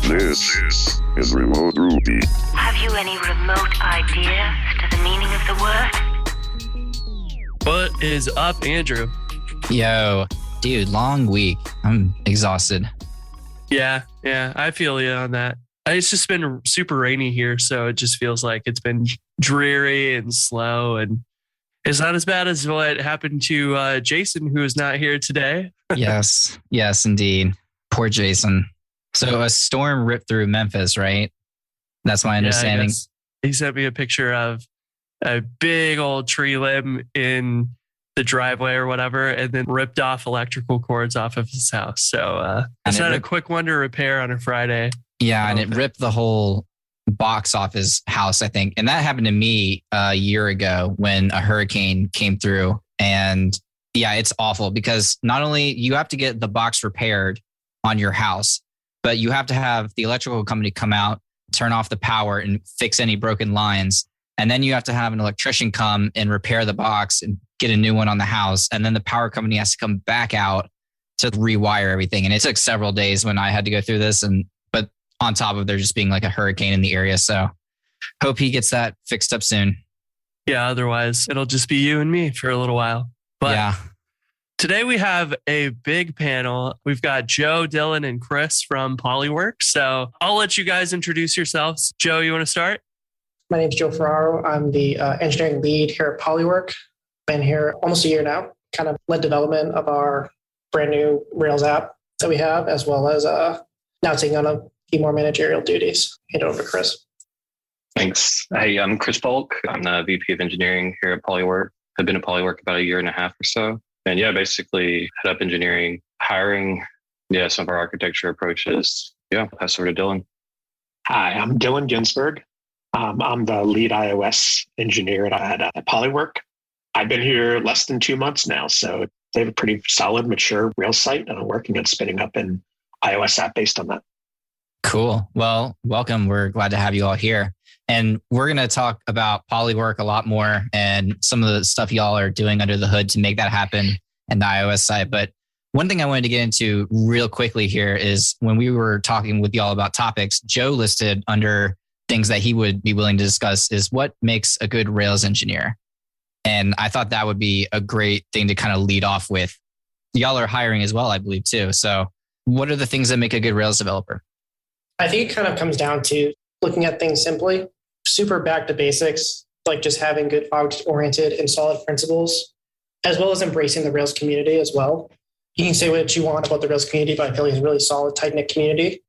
This is Remote Ruby. Have you any remote idea to the meaning of the word? What is up, Andrew? Yo, dude, long week. I'm exhausted. Yeah, I feel you on that. It's just been super rainy here, so it just feels like it's been dreary and slow, and it's not as bad as what happened to Jason, who is not here today. Yes, indeed. Poor Jason. So a storm ripped through Memphis, right? That's my understanding. Yeah, he sent me a picture of a big old tree limb in the driveway or whatever, and then ripped off electrical cords off of his house. So it's not a quick one to repair on a Friday. Yeah, and it ripped the whole box off his house, I think. And that happened to me a year ago when a hurricane came through. And yeah, it's awful because not only you have to get the box repaired on your house, but you have to have the electrical company come out, turn off the power and fix any broken lines. And then you have to have an electrician come and repair the box and get a new one on the house. And then the power company has to come back out to rewire everything. And it took several days when I had to go through this. But on top of there just being like a hurricane in the area. So hope he gets that fixed up soon. Yeah, otherwise it'll just be you and me for a little while. But yeah. Today we have a big panel. We've got Joe, Dylan, and Chris from Polywork. So I'll let you guys introduce yourselves. Joe, you want to start? My name is Joe Ferraro. I'm the engineering lead here at Polywork. Been here almost a year now. Kind of led development of our brand new Rails app that we have, as well as now taking on a few more managerial duties. Hand it over to Chris. Thanks. Hey, I'm Chris Bulk. I'm the VP of engineering here at Polywork. I've been at Polywork about a year and a half or so. And yeah, basically head up engineering, hiring, some of our architecture approaches. Yeah, pass over to Dylan. Hi, I'm Dylan Ginsberg. I'm the lead iOS engineer at Polywork. I've been here less than 2 months now, so they have a pretty solid, mature Rails site, and I'm working on spinning up an iOS app based on that. Cool. Well, welcome. We're glad to have you all here. And we're going to talk about Polywork a lot more and some of the stuff y'all are doing under the hood to make that happen in the iOS side. But one thing I wanted to get into real quickly here is when we were talking with y'all about topics, Joe listed under things that he would be willing to discuss is what makes a good Rails engineer. And I thought that would be a great thing to kind of lead off with. Y'all are hiring as well, I believe, too. So what are the things that make a good Rails developer? I think it kind of comes down to looking at things simply, super back to basics, like just having good object-oriented and solid principles, as well as embracing the Rails community as well. You can say what you want about the Rails community, but I feel it's a really solid, tight-knit community.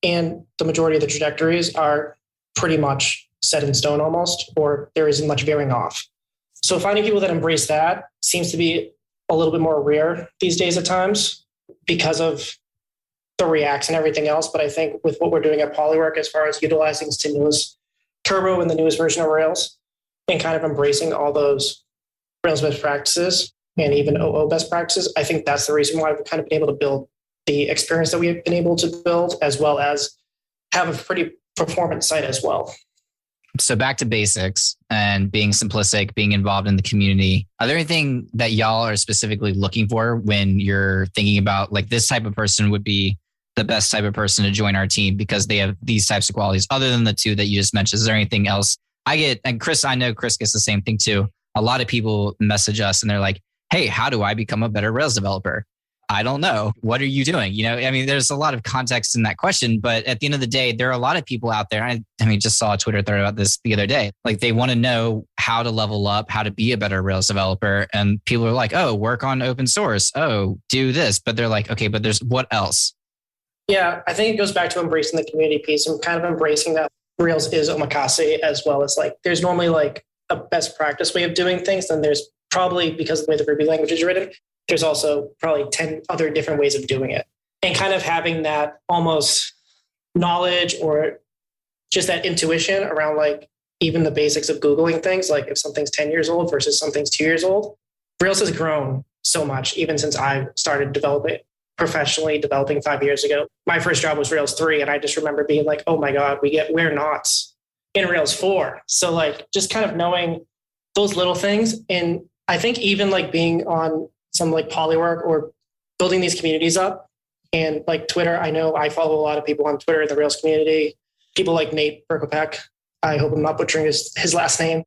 And the majority of the trajectories are pretty much set in stone almost, or there isn't much veering off. So finding people that embrace that seems to be a little bit more rare these days at times because of the Reacts and everything else. But I think with what we're doing at Polywork, as far as utilizing Stimulus Turbo and the newest version of Rails and kind of embracing all those Rails best practices and even OO best practices, I think that's the reason why we've kind of been able to build the experience that we've been able to build, as well as have a pretty performant site as well. So back to basics and being simplistic, being involved in the community. Are there anything that y'all are specifically looking for when you're thinking about like this type of person would be the best type of person to join our team because they have these types of qualities other than the two that you just mentioned? Is there anything else? And Chris, I know Chris gets the same thing too. A lot of people message us and they're like, hey, how do I become a better Rails developer? I don't know. What are you doing? There's a lot of context in that question, but at the end of the day, there are a lot of people out there. I just saw a Twitter thread about this the other day. Like they want to know how to level up, how to be a better Rails developer. And people are like, oh, work on open source. Oh, do this. But they're like, okay, but there's what else? Yeah, I think it goes back to embracing the community piece and kind of embracing that Rails is omakase, as well as like, there's normally like a best practice way of doing things. Then there's probably, because of the way the Ruby language is written, there's also probably 10 other different ways of doing it. And kind of having that almost knowledge or just that intuition around like even the basics of Googling things, like if something's 10 years old versus something's 2 years old. Rails has grown so much, even since I started professionally developing 5 years ago. My first job was Rails 3, and I just remember being like, oh my God, we're knots in Rails 4. So like just kind of knowing those little things. And I think even like being on some like Polywork or building these communities up, And like Twitter, I know I follow a lot of people on Twitter in the Rails community, people like Nate Berkopek. I hope I'm not butchering his last name,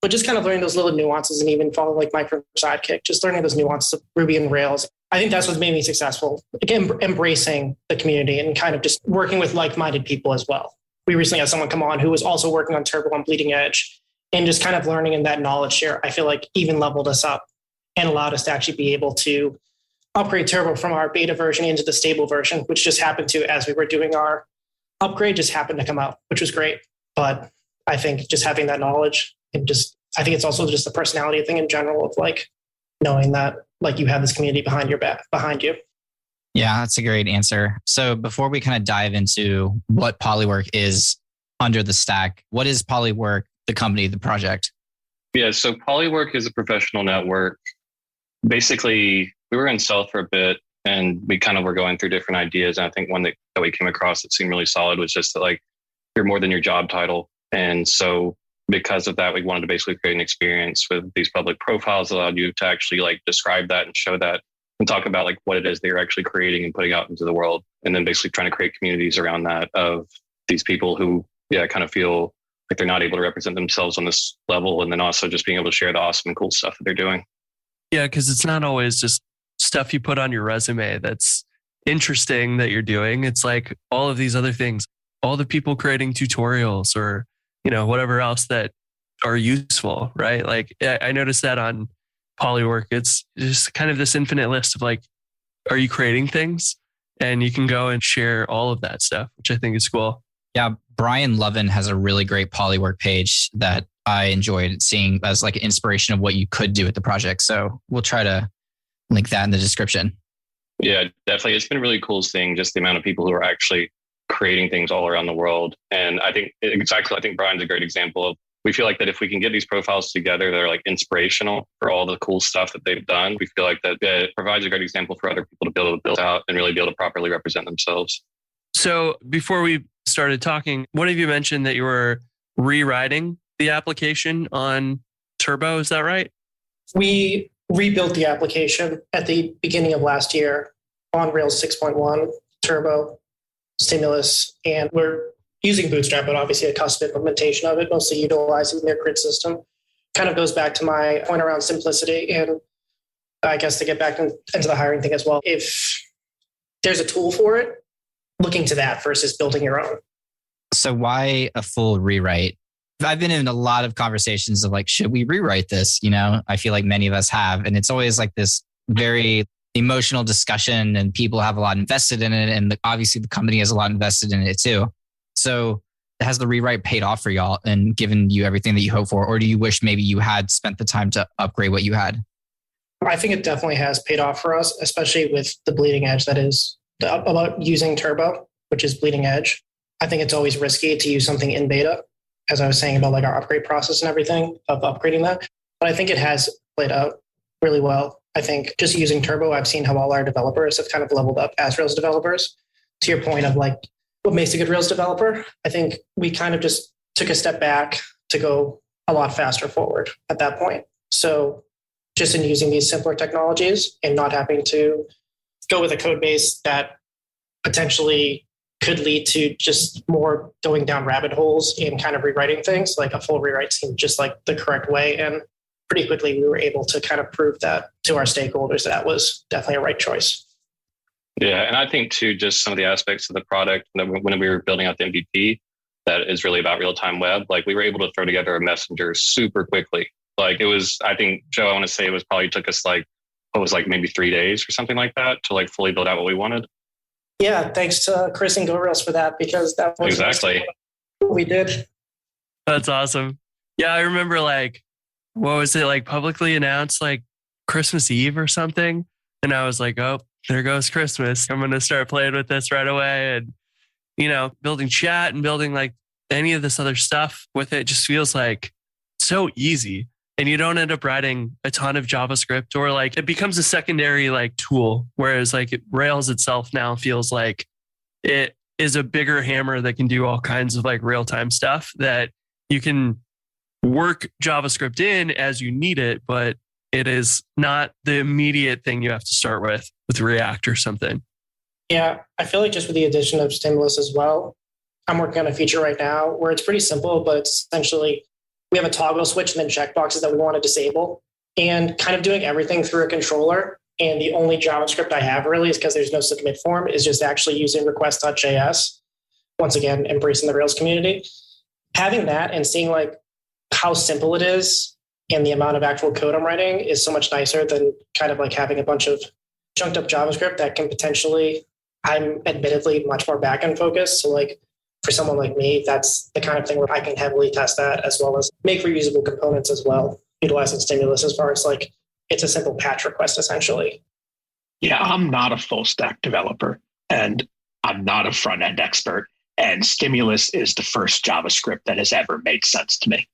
but just kind of learning those little nuances and even follow like Mike from Sidekick, just learning those nuances of Ruby and Rails. I think that's what's made me successful. Again, embracing the community and kind of just working with like-minded people as well. We recently had someone come on who was also working on Turbo on Bleeding Edge, and just kind of learning in that knowledge share, I feel like even leveled us up and allowed us to actually be able to upgrade Turbo from our beta version into the stable version, which just happened to, as we were doing our upgrade, just happened to come out, which was great. But I think just having that knowledge and just, I think it's also just the personality thing in general of like knowing that like you have this community behind you. Yeah, that's a great answer. So before we kind of dive into what Polywork is under the stack, what is Polywork, the company, the project? Yeah, so Polywork is a professional network. Basically, we were in stealth for a bit and we kind of were going through different ideas. And I think one that we came across that seemed really solid was just that like you're more than your job title. And so because of that, we wanted to basically create an experience with these public profiles that allowed you to actually like describe that and show that and talk about like what it is that you're actually creating and putting out into the world. And then basically trying to create communities around that of these people who, kind of feel like they're not able to represent themselves on this level. And then also just being able to share the awesome and cool stuff that they're doing. Yeah, because it's not always just stuff you put on your resume that's interesting that you're doing. It's like all of these other things, all the people creating tutorials or, whatever else that are useful, right? Like I noticed that on Polywork, it's just kind of this infinite list of like, are you creating things? And you can go and share all of that stuff, which I think is cool. Yeah, Brian Lovin has a really great Polywork page that I enjoyed seeing as like an inspiration of what you could do with the project. So we'll try to link that in the description. Yeah, definitely. It's been really cool seeing just the amount of people who are actually creating things all around the world. And I think Brian's a great example of, we feel like that if we can get these profiles together, they're like inspirational for all the cool stuff that they've done. We feel like that it provides a great example for other people to be able to build out and really be able to properly represent themselves. So before we started talking, one of you mentioned that you were rewriting the application on Turbo. Is that right? We rebuilt the application at the beginning of last year on Rails 6.1, Turbo, Stimulus, and we're using Bootstrap, but obviously a custom implementation of it, mostly utilizing their grid system. Kind of goes back to my point around simplicity, and I guess to get back into the hiring thing as well. If there's a tool for it, looking to that versus building your own. So why a full rewrite? I've been in a lot of conversations of like, should we rewrite this? I feel like many of us have, and it's always like this very emotional discussion and people have a lot invested in it. And obviously the company has a lot invested in it too. So has the rewrite paid off for y'all and given you everything that you hope for? Or do you wish maybe you had spent the time to upgrade what you had? I think it definitely has paid off for us, especially with the bleeding edge that is about using Turbo, which is bleeding edge. I think it's always risky to use something in beta, as I was saying about like our upgrade process and everything of upgrading that. But I think it has played out really well. I think just using Turbo, I've seen how all our developers have kind of leveled up as Rails developers. To your point of like, what makes a good Rails developer? I think we kind of just took a step back to go a lot faster forward at that point. So just in using these simpler technologies and not having to go with a code base that potentially could lead to just more going down rabbit holes and kind of rewriting things, like a full rewrite seemed just like the correct way. And pretty quickly, we were able to kind of prove that to our stakeholders that was definitely a right choice. Yeah, and I think too, just some of the aspects of the product that when we were building out the MVP, that is really about real-time web. Like we were able to throw together a messenger super quickly. Like it was, I think, Joe, I want to say it was probably took us like, maybe 3 days or something like that to like fully build out what we wanted. Yeah, thanks to Chris and GoRails for that, because that was exactly what we did. That's awesome. Yeah, I remember like, what was it, like publicly announced like Christmas Eve or something? And I was like, oh, there goes Christmas. I'm going to start playing with this right away. And, building chat and building like any of this other stuff with it just feels like so easy. And you don't end up writing a ton of JavaScript or like it becomes a secondary like tool. Whereas like Rails itself now feels like it is a bigger hammer that can do all kinds of like real-time stuff that you can work JavaScript in as you need it, but it is not the immediate thing you have to start with React or something. Yeah, I feel like just with the addition of stimulus as well, I'm working on a feature right now where it's pretty simple, but it's essentially we have a toggle switch and then checkboxes that we want to disable and kind of doing everything through a controller. And the only JavaScript I have really is because there's no submit form is just actually using request.js. Once again, embracing the Rails community. Having that and seeing like how simple it is and the amount of actual code I'm writing is so much nicer than kind of like having a bunch of chunked up JavaScript that can potentially, I'm admittedly much more backend focused. So like for someone like me, that's the kind of thing where I can heavily test that as well as make reusable components as well, utilizing stimulus as far as like, it's a simple patch request essentially. Yeah, I'm not a full stack developer and I'm not a front end expert. And stimulus is the first JavaScript that has ever made sense to me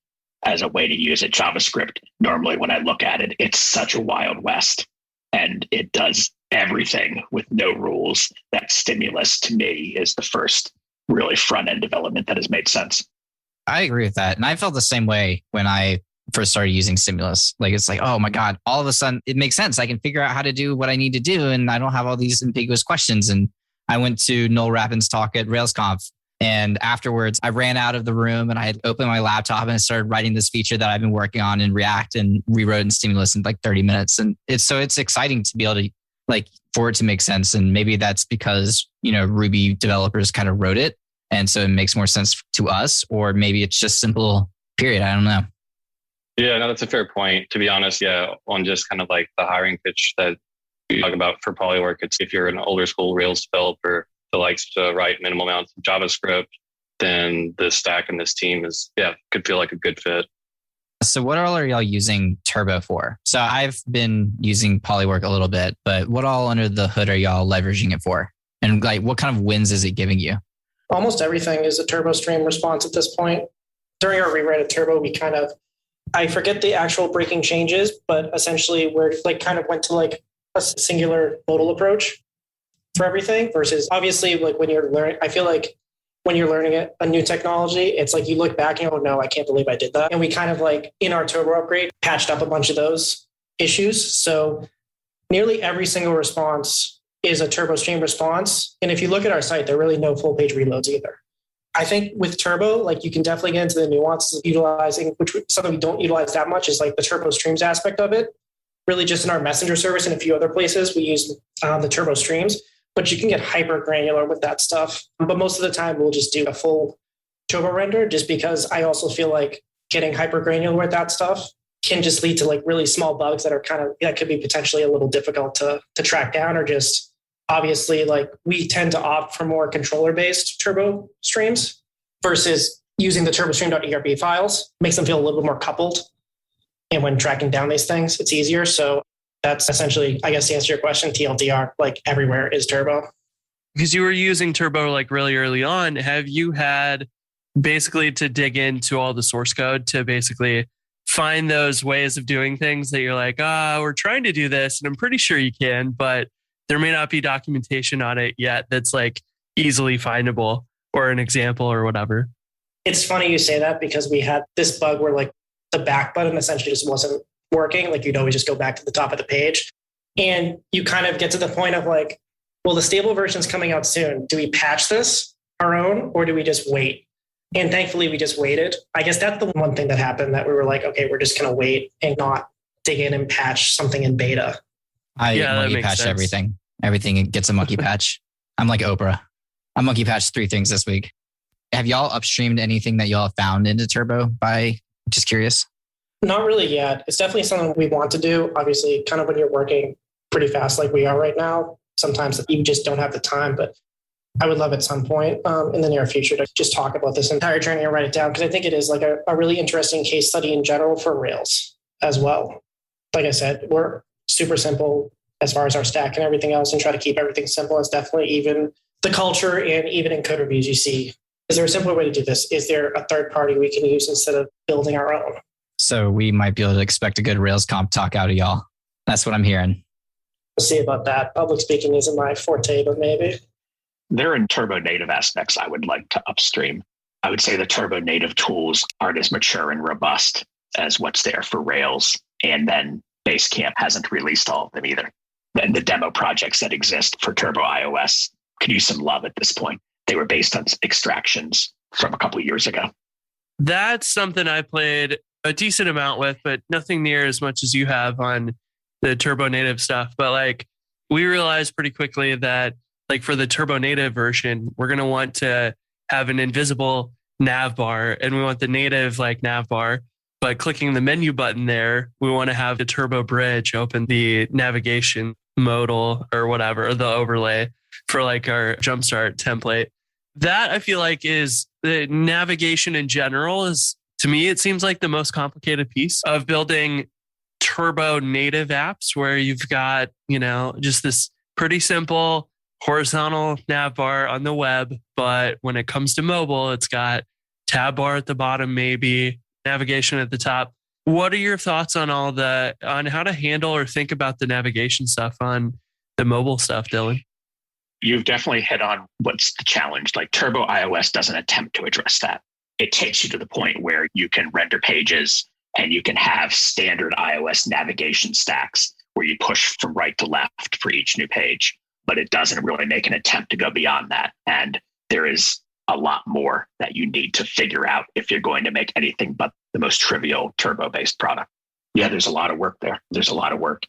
as a way to use it. JavaScript, normally when I look at it, it's such a wild west and it does everything with no rules. That stimulus to me is the first really front end development that has made sense. I agree with that. And I felt the same way when I first started using stimulus. Like, it's like, oh my God, all of a sudden it makes sense. I can figure out how to do what I need to do. And I don't have all these ambiguous questions. And I went to Noel Rappin's talk at RailsConf. And afterwards, I ran out of the room and I had opened my laptop and I started writing this feature that I've been working on in React and rewrote in Stimulus in like 30 minutes. And it's exciting to be able to like for it to make sense. And maybe that's because, Ruby developers kind of wrote it. And so it makes more sense to us, or maybe it's just simple, period. I don't know. Yeah, no, that's a fair point. To be honest, yeah, on just kind of like the hiring pitch that you talk about for Polywork, it's if you're an older school Rails developer that likes to write minimal amounts of JavaScript, then this stack and this team could feel like a good fit. So what all are y'all using Turbo for? So I've been using Polywork a little bit, but what all under the hood are y'all leveraging it for? And like, what kind of wins is it giving you? Almost everything is a Turbo stream response at this point. During our rewrite of Turbo, I forget the actual breaking changes, but essentially we're like kind of went to like a singular modal approach for everything versus obviously like when you're learning, I feel like when you're learning a new technology, it's like you look back and oh no, I can't believe I did that. And we kind of like in our Turbo upgrade patched up a bunch of those issues. So nearly every single response is a Turbo stream response. And if you look at our site, there are really no full page reloads either. I think with Turbo, like you can definitely get into the nuances of utilizing, which something we don't utilize that much is like the Turbo streams aspect of it. Really just in our messenger service and a few other places, we use the Turbo streams, but you can get hyper granular with that stuff. But most of the time we'll just do a full Turbo render just because I also feel like getting hyper granular with that stuff can just lead to like really small bugs that are that could be potentially a little difficult to track down or just obviously, like we tend to opt for more controller-based Turbo streams versus using the turbostream.erb files. Makes them feel a little bit more coupled. And when tracking down these things, it's easier. So that's essentially, I guess, to answer your question, TLDR, like everywhere is Turbo. Because you were using Turbo like really early on, have you had basically to dig into all the source code to basically find those ways of doing things that you're like, we're trying to do this and I'm pretty sure you can, but there may not be documentation on it yet that's like easily findable or an example or whatever. It's funny you say that because we had this bug where like the back button essentially just wasn't working. Like you'd always just go back to the top of the page. And you kind of get to the point of like, well, the stable version's coming out soon. Do we patch this our own or do we just wait? And thankfully we just waited. I guess that's the one thing that happened that we were like, okay, we're just going to wait and not dig in and patch something in beta. I monkey patched everything. Everything gets a monkey patch. I'm like Oprah. I monkey patched 3 things this week. Have y'all upstreamed anything that y'all have found into Turbo by just curious? Not really yet. It's definitely something we want to do. Obviously, kind of when you're working pretty fast like we are right now, sometimes you just don't have the time, but I would love at some point in the near future to just talk about this entire journey and write it down because I think it is like a really interesting case study in general for Rails as well. Like I said, we're super simple as far as our stack and everything else and try to keep everything simple. It's definitely even the culture and even in code reviews you see. Is there a simpler way to do this? Is there a third party we can use instead of building our own? So we might be able to expect a good RailsConf talk out of y'all. That's what I'm hearing. We'll see about that. Public speaking isn't my forte, but maybe. There are Turbo native aspects I would like to upstream. I would say the Turbo native tools aren't as mature and robust as what's there for Rails. And then Basecamp hasn't released all of them either. And the demo projects that exist for Turbo iOS could use some love at this point. They were based on extractions from a couple of years ago. That's something I played a decent amount with, but nothing near as much as you have on the Turbo Native stuff. But like, we realized pretty quickly that like for the Turbo Native version, we're going to want to have an invisible nav bar, and we want the native like nav bar. But clicking the menu button there, we want to have the Turbo Bridge open the navigation modal or whatever, or the overlay for like our Jumpstart template. That I feel like is the navigation in general is, to me, it seems like the most complicated piece of building Turbo native apps, where you've got, just this pretty simple horizontal nav bar on the web. But when it comes to mobile, it's got tab bar at the bottom, maybe navigation at the top. What are your thoughts on on how to handle or think about the navigation stuff on the mobile stuff, Dylan? You've definitely hit on what's the challenge. Like Turbo iOS doesn't attempt to address that. It takes you to the point where you can render pages and you can have standard iOS navigation stacks where you push from right to left for each new page, but it doesn't really make an attempt to go beyond that. And there is a lot more that you need to figure out if you're going to make anything but the most trivial Turbo-based product. Yeah, there's a lot of work there. There's a lot of work.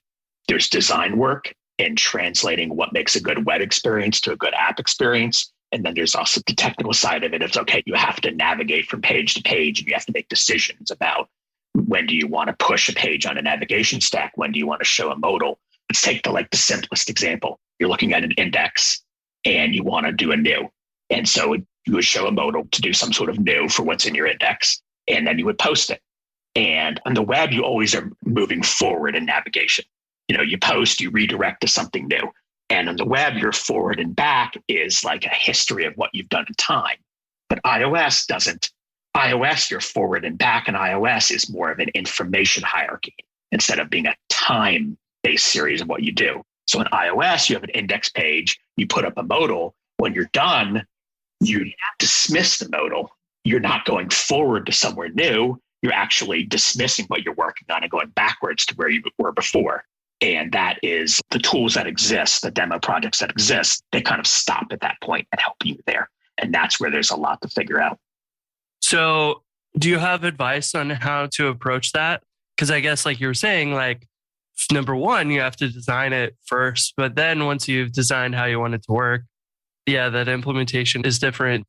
There's design work in translating what makes a good web experience to a good app experience. And then there's also the technical side of it. It's okay, you have to navigate from page to page, and you have to make decisions about when do you want to push a page on a navigation stack? When do you want to show a modal? Let's take the simplest example. You're looking at an index and you want to do a new. And so you would show a modal to do some sort of new for what's in your index, and then you would post it. And on the web, you always are moving forward in navigation. You post, you redirect to something new. And on the web, your forward and back is like a history of what you've done in time. But iOS doesn't. iOS, your forward and back in iOS is more of an information hierarchy instead of being a time-based series of what you do. So in iOS, you have an index page, you put up a modal. When you're done, you dismiss the modal. You're not going forward to somewhere new. You're actually dismissing what you're working on and going backwards to where you were before. And that is the tools that exist, the demo projects that exist, they kind of stop at that point and help you there. And that's where there's a lot to figure out. So do you have advice on how to approach that? Because I guess like you were saying, like number one, you have to design it first, but then once you've designed how you want it to work, that implementation is different.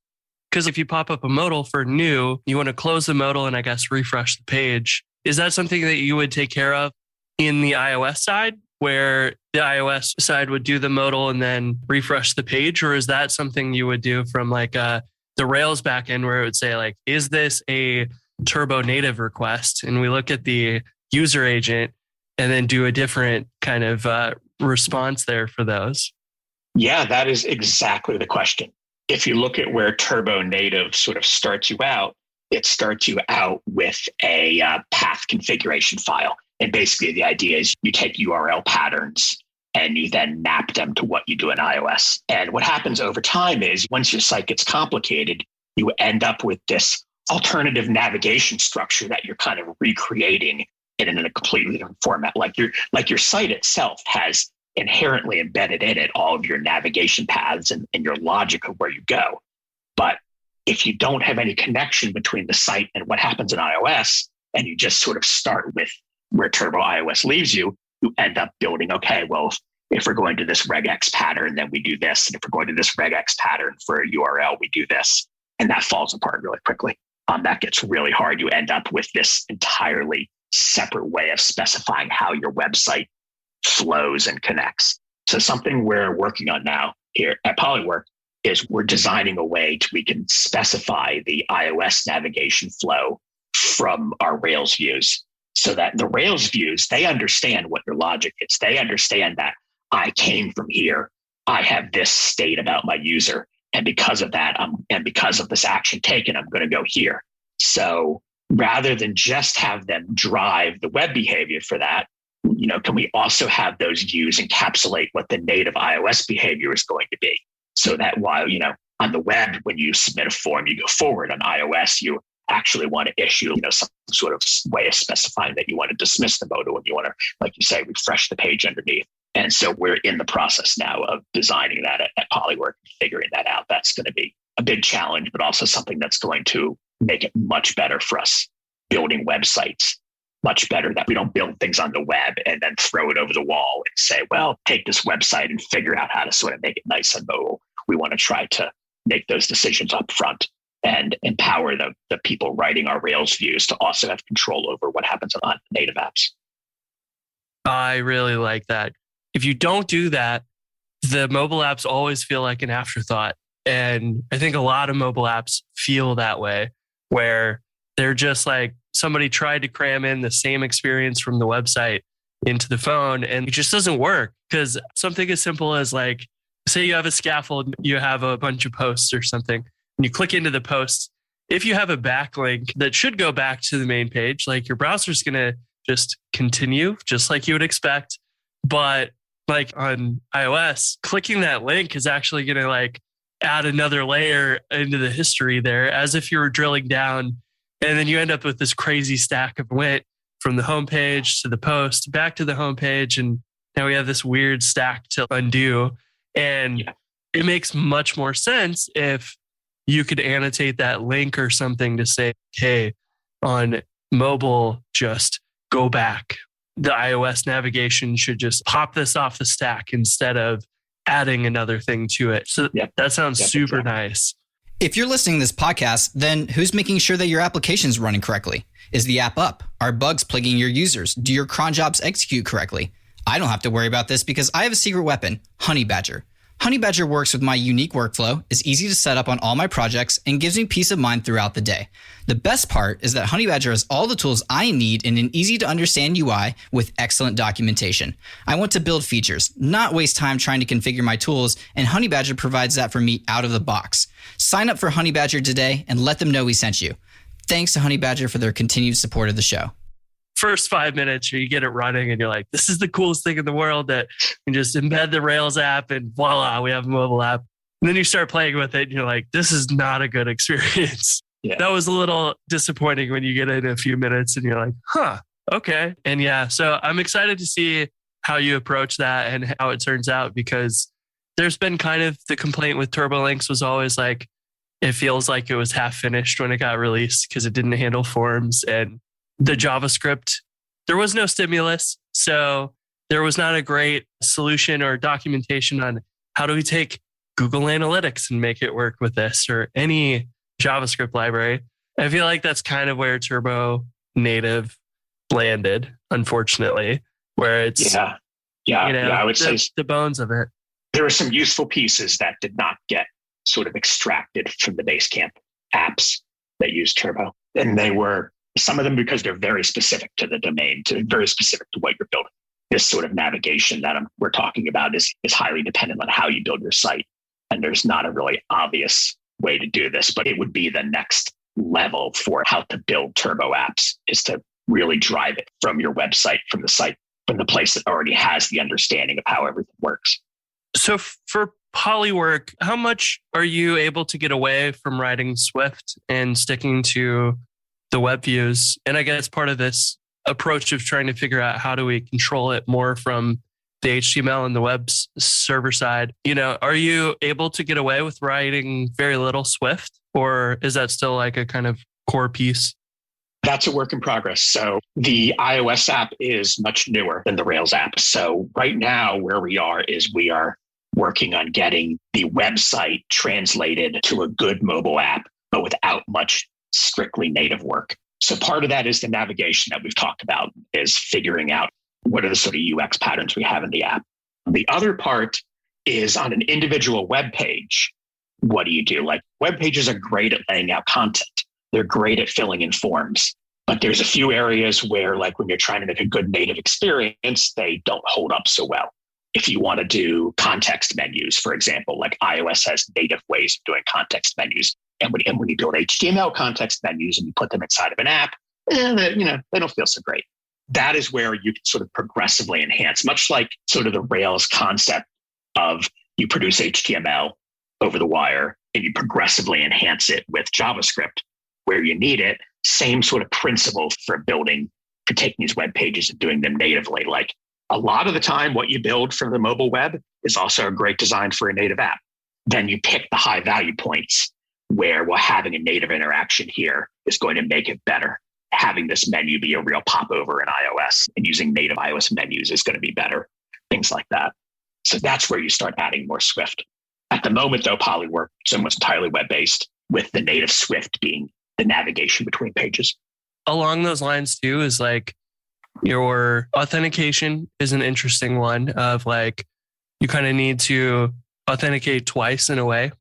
Because if you pop up a modal for new, you want to close the modal and I guess refresh the page. Is that something that you would take care of in the iOS side, where the iOS side would do the modal and then refresh the page? Or is that something you would do from like the Rails backend, where it would say like, is this a Turbo native request? And we look at the user agent and then do a different kind of response there for those. Yeah, that is exactly the question. If you look at where Turbo Native sort of starts you out, it starts you out with a path configuration file. And basically the idea is you take URL patterns and you then map them to what you do in iOS. And what happens over time is once your site gets complicated, you end up with this alternative navigation structure that you're kind of recreating in a completely different format. Like your site itself has inherently embedded in it all of your navigation paths and your logic of where you go. But if you don't have any connection between the site and what happens in iOS, and you just sort of start with where Turbo iOS leaves you, you end up building, okay, well, if we're going to this regex pattern, then we do this. And if we're going to this regex pattern for a URL, we do this. And that falls apart really quickly. That gets really hard. You end up with this entirely separate way of specifying how your website flows and connects. So something we're working on now here at Polywork is we're designing a way we can specify the iOS navigation flow from our Rails views, so that the Rails views, they understand what your logic is. They understand that I came from here. I have this state about my user. And because of that, and because of this action taken, I'm going to go here. So rather than just have them drive the web behavior for that, can we also have those views encapsulate what the native iOS behavior is going to be? So that while, on the web, when you submit a form, you go forward. On iOS, you actually want to issue, some sort of way of specifying that you want to dismiss the modal and you want to, like you say, refresh the page underneath. And so we're in the process now of designing that at Polywork, figuring that out. That's going to be a big challenge, but also something that's going to make it much better for us building websites, much better that we don't build things on the web and then throw it over the wall and say, well, take this website and figure out how to sort of make it nice and mobile. We want to try to make those decisions up front and empower the people writing our Rails views to also have control over what happens on native apps. I really like that. If you don't do that, the mobile apps always feel like an afterthought. And I think a lot of mobile apps feel that way, where they're just like somebody tried to cram in the same experience from the website into the phone, and it just doesn't work. Because something as simple as like, say you have a scaffold, you have a bunch of posts or something, and you click into the post. If you have a backlink that should go back to the main page, like your browser's going to just continue just like you would expect. But like on iOS, clicking that link is actually going to like add another layer into the history there, as if you were drilling down. And then you end up with this crazy stack of went from the homepage to the post, back to the homepage. And now we have this weird stack to undo. And it makes much more sense if you could annotate that link or something to say, hey, on mobile, just go back. The iOS navigation should just pop this off the stack instead of adding another thing to it. So that sounds super nice. If you're listening to this podcast, then who's making sure that your application's running correctly? Is the app up? Are bugs plaguing your users? Do your cron jobs execute correctly? I don't have to worry about this because I have a secret weapon, Honeybadger. Honeybadger works with my unique workflow, is easy to set up on all my projects, and gives me peace of mind throughout the day. The best part is that Honeybadger has all the tools I need in an easy to understand UI with excellent documentation. I want to build features, not waste time trying to configure my tools, and Honeybadger provides that for me out of the box. Sign up for Honeybadger today and let them know we sent you. Thanks to Honeybadger for their continued support of the show. First 5 minutes, you get it running and you're like, this is the coolest thing in the world, that you just embed the Rails app and voila, we have a mobile app. And then you start playing with it and you're like, this is not a good experience. Yeah. That was a little disappointing when you get in a few minutes and you're like, okay. And so I'm excited to see how you approach that and how it turns out, because there's been kind of the complaint with TurboLinks was always like, it feels like it was half finished when it got released because it didn't handle forms. And the JavaScript, there was no stimulus. So there was not a great solution or documentation on how do we take Google Analytics and make it work with this or any JavaScript library. I feel like that's kind of where Turbo Native landed, unfortunately, where it's, I would say the bones of it. There were some useful pieces that did not get sort of extracted from the Basecamp apps that use Turbo. And they were, some of them because they're very specific to the domain, very specific to what you're building. This sort of navigation that we're talking about is highly dependent on how you build your site. And there's not a really obvious way to do this, but it would be the next level for how to build Turbo apps, is to really drive it from your website, from the site, from the place that already has the understanding of how everything works. So for Polywork, how much are you able to get away from writing Swift and sticking to the web views? And I guess part of this approach of trying to figure out how do we control it more from the HTML and the web server side, are you able to get away with writing very little Swift, or is that still like a kind of core piece? That's a work in progress. So the iOS app is much newer than the Rails app. So right now where we are is we are working on getting the website translated to a good mobile app, but without much strictly native work. So part of that is the navigation that we've talked about, is figuring out what are the sort of UX patterns we have in the app. The other part is on an individual web page. What do you do? Like, web pages are great at laying out content. They're great at filling in forms. But there's a few areas where, like when you're trying to make a good native experience, they don't hold up so well. If you want to do context menus, for example, like iOS has native ways of doing context menus. And when you build HTML context menus and you put them inside of an app, they don't feel so great. That is where you can sort of progressively enhance, much like sort of the Rails concept of you produce HTML over the wire and you progressively enhance it with JavaScript where you need it. Same sort of principle for taking these web pages and doing them natively. Like, A lot of the time, what you build for the mobile web is also a great design for a native app. Then you pick the high value points where, well, having a native interaction here is going to make it better. Having this menu be a real popover in iOS and using native iOS menus is going to be better. Things like that. So that's where you start adding more Swift. At the moment, though, Polywork is almost entirely web-based, with the native Swift being the navigation between pages. Along those lines, too, is like your authentication is an interesting one of like, you kind of need to authenticate twice in a way.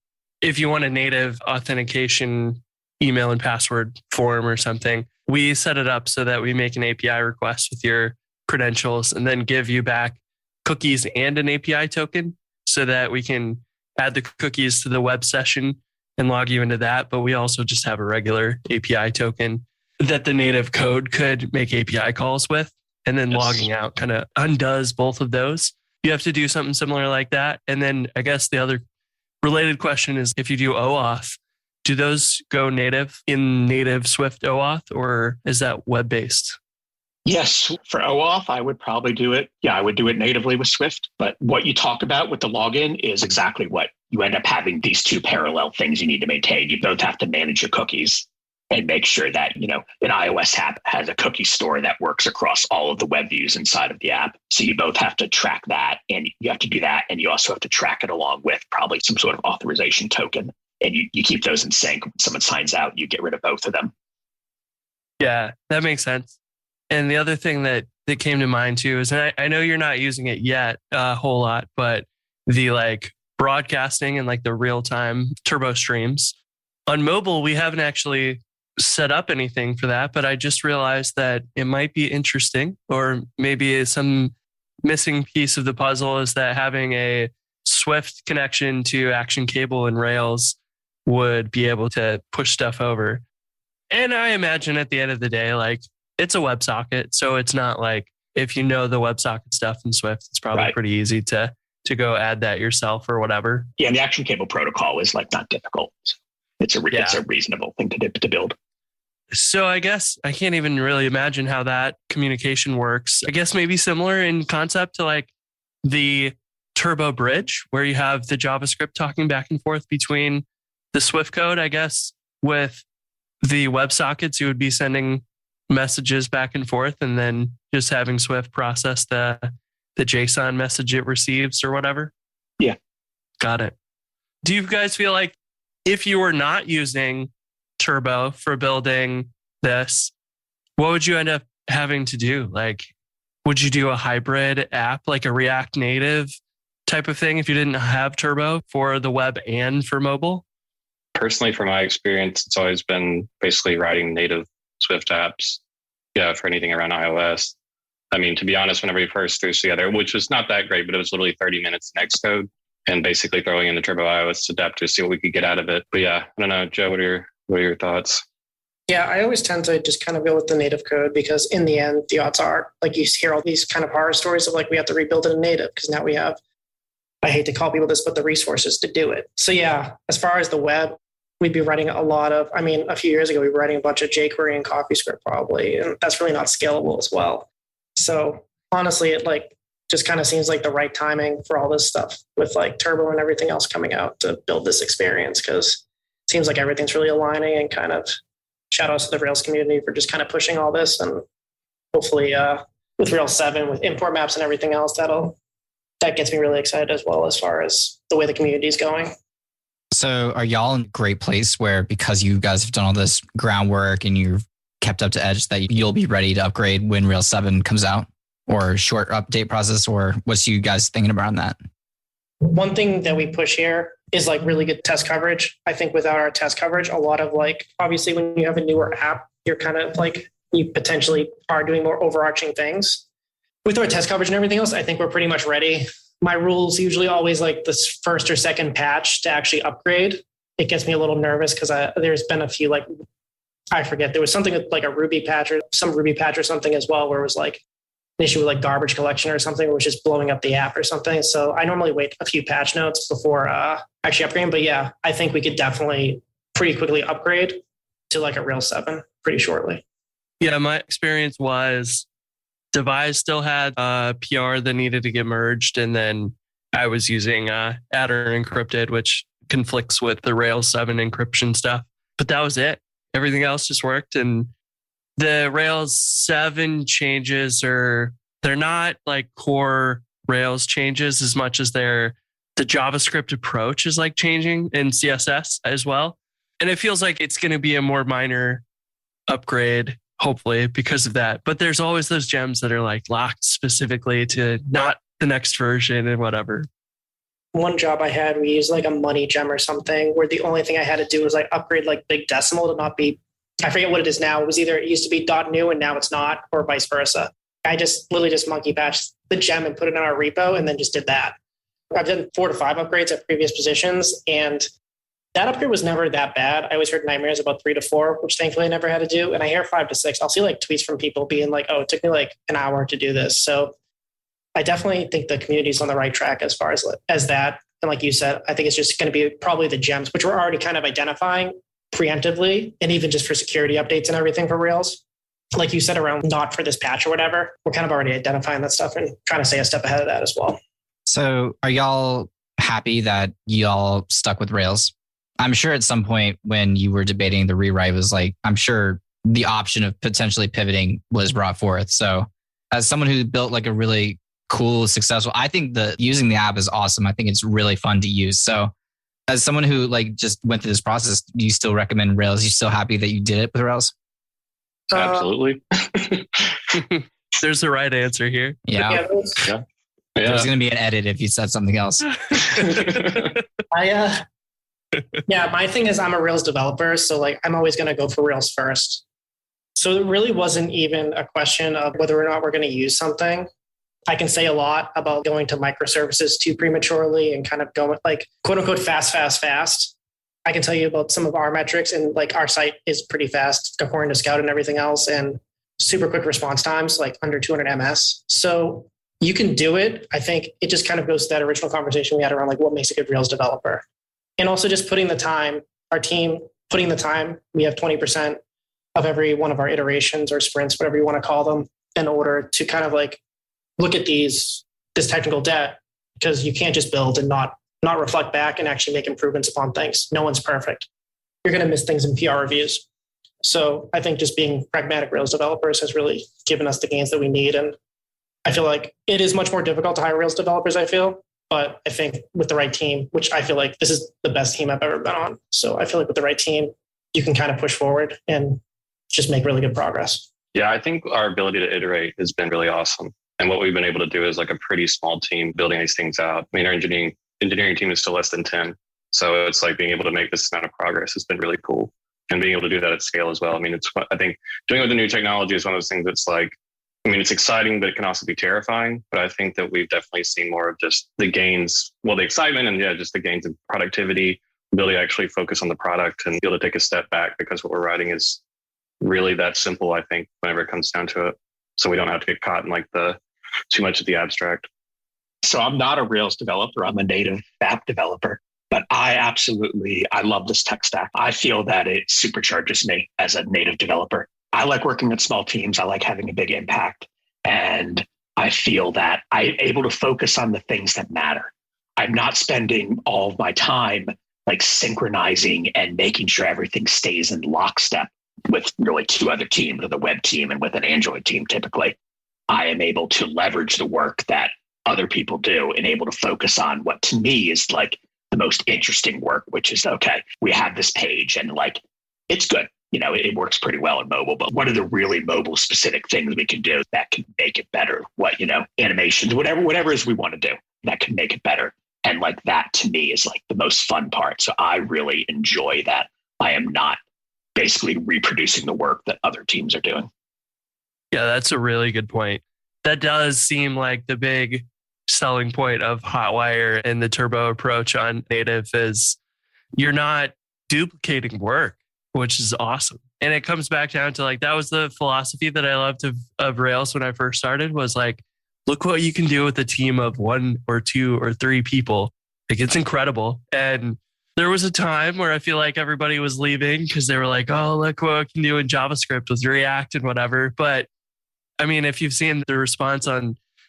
If you want a native authentication email and password form or something, we set it up so that we make an API request with your credentials and then give you back cookies and an API token so that we can add the cookies to the web session and log you into that. But we also just have a regular API token that the native code could make API calls with. And then logging out kind of undoes both of those. You have to do something similar like that. And then I guess the other related question is, if you do OAuth, do those go native in Native Swift OAuth, or is that web-based? Yes, for OAuth, I would probably do it. Yeah, I would do it natively with Swift. But what you talk about with the login is exactly what you end up having. These two parallel things you need to maintain. You both have to manage your cookies and make sure that, an iOS app has a cookie store that works across all of the web views inside of the app. So you both have to track that, and you have to do that. And you also have to track it along with probably some sort of authorization token. And you keep those in sync. When someone signs out, you get rid of both of them. Yeah, that makes sense. And the other thing that came to mind too is, and I know you're not using it yet a whole lot, but the like broadcasting and like the real-time turbo streams. On mobile, we haven't actually set up anything for that, but I just realized that it might be interesting, or maybe some missing piece of the puzzle is that having a Swift connection to Action Cable and Rails would be able to push stuff over. And I imagine at the end of the day, like, it's a WebSocket. So it's not like, if you know the WebSocket stuff in Swift, it's probably pretty easy to go add that yourself or whatever. Yeah, and the Action Cable protocol is like not difficult. It's a reasonable thing to build. So I guess I can't even really imagine how that communication works. I guess maybe similar in concept to like the Turbo Bridge, where you have the JavaScript talking back and forth between the Swift code. I guess with the WebSockets, you would be sending messages back and forth and then just having Swift process the JSON message it receives or whatever. Yeah. Got it. Do you guys feel like if you were not using Turbo for building this, what would you end up having to do? Like, would you do a hybrid app, like a React Native type of thing, if you didn't have Turbo for the web and for mobile? Personally, from my experience, it's always been basically writing native Swift apps, for anything around iOS. I mean, to be honest, whenever we first threw this together, which was not that great, but it was literally 30 minutes in Xcode and basically throwing in the Turbo iOS adapter to see what we could get out of it. But yeah, I don't know, Joe, what are your thoughts? Yeah, I always tend to just kind of go with the native code, because in the end, the odds are, like, you hear all these kind of horror stories of like, we have to rebuild it in native because now we have, I hate to call people this, but the resources to do it. So yeah, as far as the web, we'd be writing a few years ago, we were writing a bunch of jQuery and CoffeeScript probably, and that's really not scalable as well. So honestly, it like just kind of seems like the right timing for all this stuff with like Turbo and everything else coming out to build this experience, because it seems like everything's really aligning, and kind of shout outs to the Rails community for just kind of pushing all this. And hopefully with Rails 7, with import maps and everything else, that gets me really excited as well, as far as the way the community is going. So are y'all in a great place where, because you guys have done all this groundwork and you've kept up to edge, that you'll be ready to upgrade when Rails 7 comes out, or short update process, or what's you guys thinking about on that? One thing that we push here is like really good test coverage. I think without our test coverage, a lot of like, obviously when you have a newer app, you're kind of like, you potentially are doing more overarching things. With our test coverage and everything else, I think we're pretty much ready. My rule's usually always like this first or second patch to actually upgrade. It gets me a little nervous because there's been a few, like, I forget, there was something with like a Ruby patch or some Ruby patch or something as well, where it was like an issue with like garbage collection or something, which is blowing up the app or something. So I normally wait a few patch notes before actually upgrading. But yeah, I think we could definitely pretty quickly upgrade to like a Rails 7 pretty shortly. Yeah, my experience was Devise still had a PR that needed to get merged. And then I was using Adder encrypted, which conflicts with the Rails 7 encryption stuff. But that was it. Everything else just worked. And the Rails 7 changes they're not like core Rails changes as much as the JavaScript approach is like changing in CSS as well. And it feels like it's going to be a more minor upgrade, hopefully, because of that. But there's always those gems that are like locked specifically to not the next version and whatever. One job I had, we used like a money gem or something where the only thing I had to do was like upgrade like big decimal to not be, I forget what it is now. It was either, it used to be .new and now it's not, or vice versa. I just literally just monkey patched the gem and put it in our repo and then just did that. I've done 4 to 5 upgrades at previous positions, and that upgrade was never that bad. I always heard nightmares about 3 to 4, which thankfully I never had to do. And I hear 5 to 6. I'll see like tweets from people being like, oh, it took me like an hour to do this. So I definitely think the community's on the right track as far as that. And like you said, I think it's just going to be probably the gems, which we're already kind of identifying preemptively, and even just for security updates and everything for Rails. Like you said, around not for this patch or whatever, we're kind of already identifying that stuff and trying to stay a step ahead of that as well. So are y'all happy that y'all stuck with Rails? I'm sure at some point when you were debating the rewrite was like, I'm sure the option of potentially pivoting was brought forth. So as someone who built like a really cool, successful, I think using the app is awesome. I think it's really fun to use. So as someone who like just went through this process, do you still recommend Rails? Are you still happy that you did it with Rails? Absolutely. There's the right answer here. Yeah. There's going to be an edit if you said something else. My thing is I'm a Rails developer. So like, I'm always going to go for Rails first. So it really wasn't even a question of whether or not we're going to use something. I can say a lot about going to microservices too prematurely and kind of going like quote unquote fast. I can tell you about some of our metrics, and like our site is pretty fast according to Scout and everything else, and super quick response times, like under 200 ms. So you can do it. I think it just kind of goes to that original conversation we had around like what makes a good Rails developer. And also just putting the time, our team putting the time, we have 20% of every one of our iterations or sprints, whatever you want to call them, in order to kind of like look at this technical debt, because you can't just build and not reflect back and actually make improvements upon things. No one's perfect. You're going to miss things in PR reviews. So I think just being pragmatic Rails developers has really given us the gains that we need. And I feel like it is much more difficult to hire Rails developers, I feel. But I think with the right team, which I feel like this is the best team I've ever been on. So I feel like with the right team, you can kind of push forward and just make really good progress. Yeah, I think our ability to iterate has been really awesome. And what we've been able to do is like a pretty small team building these things out. I mean, our engineering team is still less than 10. So it's like being able to make this amount of progress has been really cool. And being able to do that at scale as well. I mean, I think doing it with the new technology is one of those things that's like, I mean, it's exciting, but it can also be terrifying. But I think that we've definitely seen more of just the gains, well, the excitement and just the gains in productivity, ability to actually focus on the product and be able to take a step back, because what we're writing is really that simple, I think, whenever it comes down to it. So we don't have to get caught in like too much of the abstract. So I'm not a Rails developer. I'm a native app developer, but I love this tech stack. I feel that it supercharges me as a native developer. I like working with small teams. I like having a big impact. And I feel that I'm able to focus on the things that matter. I'm not spending all of my time like synchronizing and making sure everything stays in lockstep with really 2 other teams, with a web team and with an Android team. Typically, I am able to leverage the work that other people do and able to focus on what to me is like the most interesting work, which is, okay, we have this page and like, it's good. It works pretty well in mobile, but what are the really mobile specific things we can do that can make it better? What, animations, whatever it is we want to do that can make it better. And like that to me is like the most fun part. So I really enjoy that. I am not basically reproducing the work that other teams are doing. Yeah, that's a really good point. That does seem like the big selling point of Hotwire and the turbo approach on native is you're not duplicating work, which is awesome. And it comes back down to like, that was the philosophy that I loved of Rails when I first started, was like, look what you can do with a team of 1 or 2 or 3 people. Like, it's incredible. And there was a time where I feel like everybody was leaving because they were like, oh, look what I can do in JavaScript with React and whatever. But I mean, if you've seen the response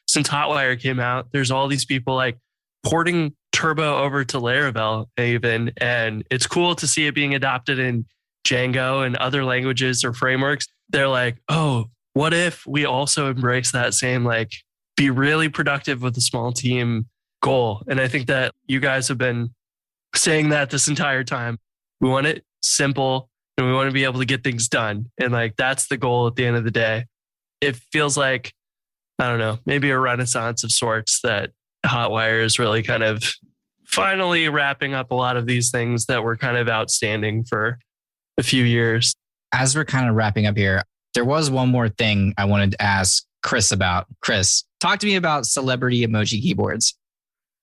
since Hotwire came out, there's all these people like porting Turbo over to Laravel even. And it's cool to see it being adopted in Django and other languages or frameworks. They're like, oh, what if we also embrace that same, like, be really productive with a small team goal? And I think that you guys have been saying that this entire time. We want it simple and we want to be able to get things done. And like, that's the goal at the end of the day. It feels like, I don't know, maybe a renaissance of sorts that Hotwire is really kind of finally wrapping up a lot of these things that were kind of outstanding for a few years. As we're kind of wrapping up here, there was one more thing I wanted to ask Chris about. Chris, talk to me about celebrity emoji keyboards.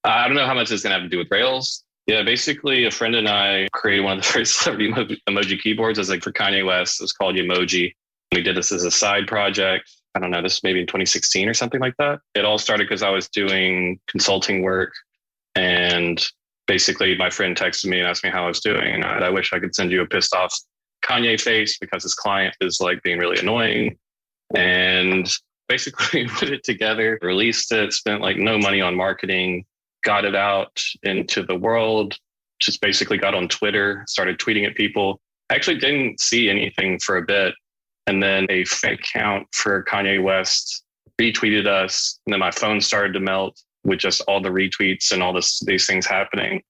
I don't know how much it's going to have to do with Rails. Yeah, basically a friend and I created one of the first celebrity emoji keyboards as like for Kanye West. It was called Emoji. We did this as a side project. I don't know, this maybe in 2016 or something like that. It all started because I was doing consulting work, and basically my friend texted me and asked me how I was doing. And I wish I could send you a pissed off Kanye face because his client is like being really annoying. And basically put it together, released it, spent like no money on marketing, got it out into the world, just basically got on Twitter, started tweeting at people. I actually didn't see anything for a bit. And then a fake account for Kanye West retweeted us. And then my phone started to melt with just all the retweets and all these things happening.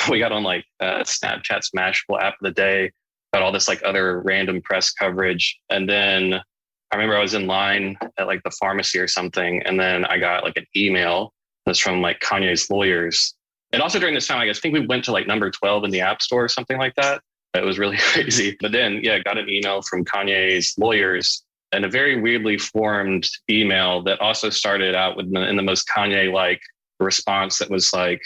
We got on like Snapchat's Mashable app of the day, got all this like other random press coverage. And then I remember I was in line at like the pharmacy or something. And then I got like an email that's from like Kanye's lawyers. And also during this time, I think we went to like number 12 in the App Store or something like that. It was really crazy. But then, yeah, got an email from Kanye's lawyers and a very weirdly formed email that also started out with in the most Kanye-like response that was like,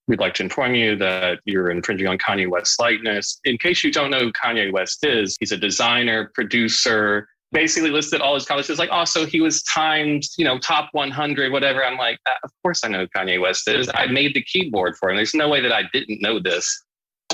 we'd like to inform you that you're infringing on Kanye West's likeness. In case you don't know who Kanye West is, he's a designer, producer, basically listed all his colleges like, oh, so he was timed, top 100, whatever. I'm like, of course I know who Kanye West is. I made the keyboard for him. There's no way that I didn't know this.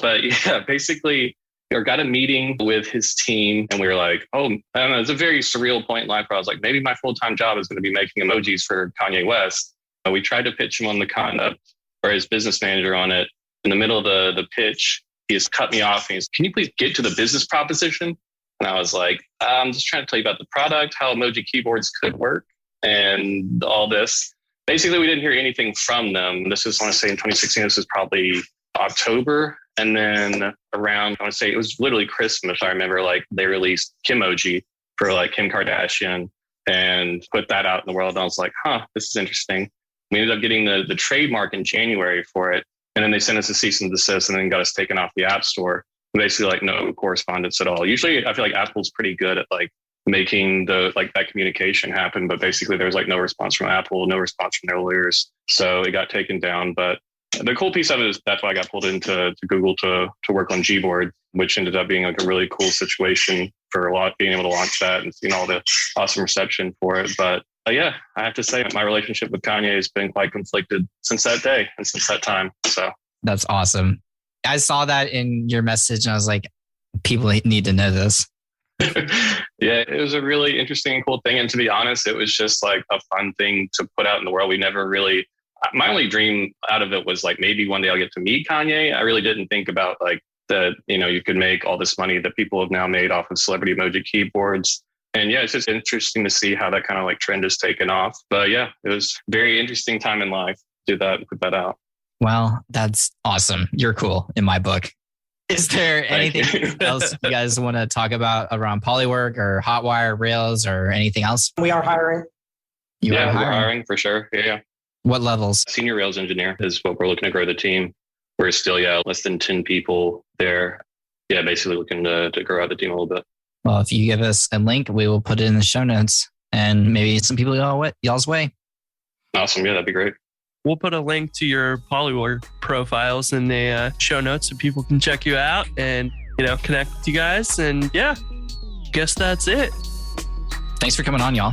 But yeah, basically, we got a meeting with his team and we were like, oh, I don't know. It's a very surreal point in life where I was like, maybe my full-time job is going to be making emojis for Kanye West. We tried to pitch him on the concept or his business manager on it. In the middle of the pitch, he just cut me off and he's, can you please get to the business proposition? And I was like, I'm just trying to tell you about the product, how emoji keyboards could work and all this. Basically, we didn't hear anything from them. This is, I want to say in 2016, this is probably October. And then around, I want to say it was literally Christmas. I remember like they released Kimoji for like Kim Kardashian and put that out in the world. And I was like, this is interesting. We ended up getting the trademark in January for it. And then they sent us a cease and desist and then got us taken off the App Store. Basically like no correspondence at all. Usually I feel like Apple's pretty good at like making that communication happen. But basically there was like no response from Apple, no response from their lawyers. So it got taken down. But the cool piece of it is that's why I got pulled into Google to work on Gboard, which ended up being like a really cool situation for being able to launch that and seeing all the awesome reception for it. But yeah, I have to say my relationship with Kanye has been quite conflicted since that day and since that time. So that's awesome. I saw that in your message and I was like, people need to know this. Yeah, it was a really interesting and cool thing. And to be honest, it was just like a fun thing to put out in the world. We never really, my only dream out of it was like, maybe one day I'll get to meet Kanye. I really didn't think about like that, you could make all this money that people have now made off of celebrity emoji keyboards. And yeah, it's just interesting to see how that kind of like trend has taken off. But yeah, it was a very interesting time in life to do that and put that out. Well, that's awesome. You're cool in my book. Is there anything else you guys want to talk about around Polywork or Hotwire, Rails, or anything else? We are hiring. We're hiring for sure. Yeah. What levels? Senior Rails engineer is what we're looking to grow the team. We're still, less than 10 people there. Yeah, basically looking to grow out the team a little bit. Well, if you give us a link, we will put it in the show notes and maybe some people y'all's way. Awesome. Yeah, that'd be great. We'll put a link to your Polywork profiles in the show notes so people can check you out and, connect with you guys. And yeah, guess that's it. Thanks for coming on, y'all.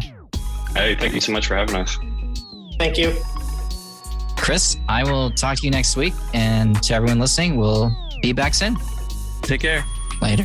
Hey, thank you so much for having us. Thank you. Chris, I will talk to you next week. And to everyone listening, we'll be back soon. Take care. Later.